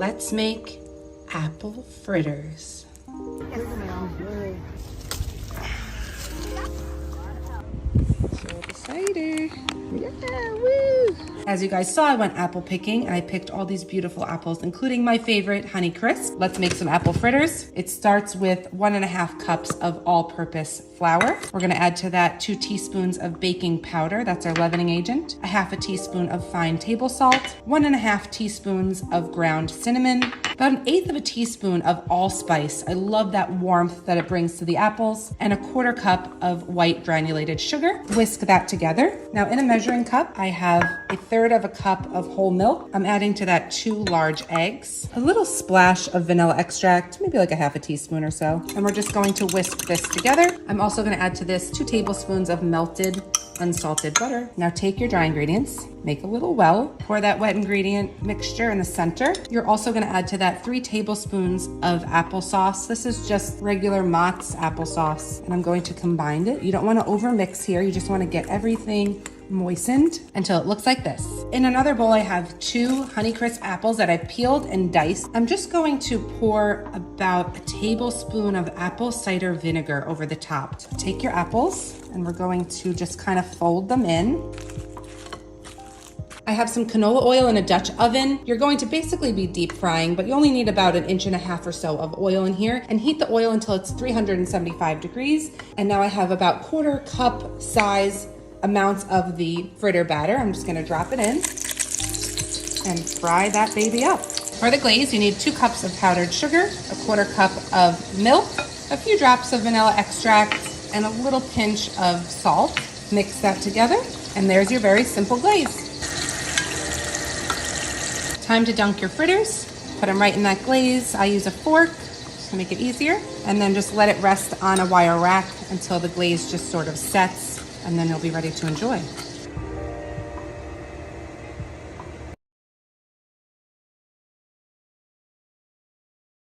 let's make apple fritters. Show the cider. Yeah, woo! As you guys saw, I went apple picking and I picked all these beautiful apples, including my favorite, Honey Crisp. Let's make some apple fritters. It starts with 1.5 cups of all-purpose flour. We're gonna add to that 2 teaspoons of baking powder, that's our leavening agent, 1/2 teaspoon of fine table salt, 1.5 teaspoons of ground cinnamon, about 1/8 teaspoon of allspice. I love that warmth that it brings to the apples, and 1/4 cup of white granulated sugar. Whisk that together. Now in a measuring cup, I have 1/3 cup of whole milk. I'm adding to that 2 large eggs, a little splash of vanilla extract, maybe like 1/2 teaspoon or so. And we're just going to whisk this together. I'm also gonna add to this 2 tablespoons of melted unsalted butter. Now take your dry ingredients, make a little well, pour that wet ingredient mixture in the center. You're also gonna add to that 3 tablespoons of applesauce. This is just regular Mott's applesauce, and I'm going to combine it. You don't wanna overmix here, you just wanna get everything moistened until it looks like this. In another bowl, I have 2 Honeycrisp apples that I peeled and diced. I'm just going to pour about 1 tablespoon of apple cider vinegar over the top. So take your apples and we're going to just kind of fold them in. I have some canola oil in a Dutch oven. You're going to basically be deep frying, but you only need about 1.5 inches or so of oil in here, and heat the oil until it's 375 degrees. And now I have about 1/4 cup size amounts of the fritter batter. I'm just gonna drop it in and fry that baby up. For the glaze, you need 2 cups of powdered sugar, 1/4 cup of milk, a few drops of vanilla extract, and a little pinch of salt. Mix that together, and there's your very simple glaze. Time to dunk your fritters. Put them right in that glaze. I use a fork to make it easier, and then just let it rest on a wire rack until the glaze just sort of sets, and then you'll be ready to enjoy.